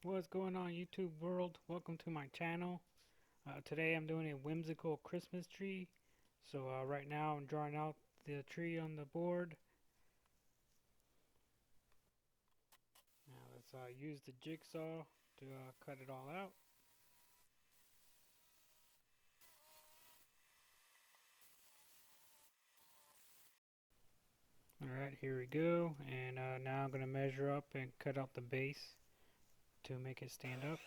What's going on, YouTube world? Welcome to my channel. Today I'm doing a whimsical Christmas tree. So right now I'm drawing out the tree on the board. Now let's use the jigsaw to cut it all out. Alright, here we go. And now I'm going to measure up and cut out the base to make it stand up.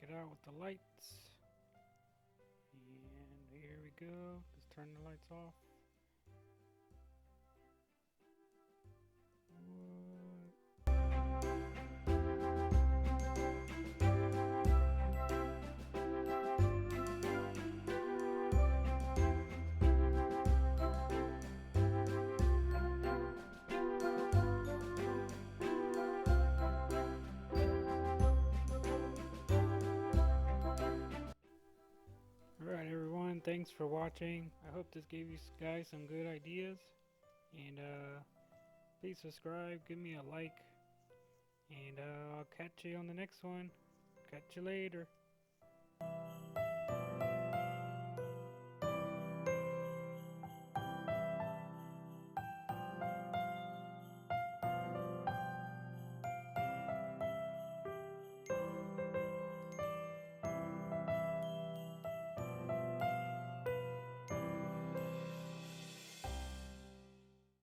it out with the lights. And here we go. Let's turn the lights off. Alright everyone, thanks for watching. I hope this gave you guys some good ideas. And please subscribe, give me a like. And I'll catch you on the next one. Catch you later.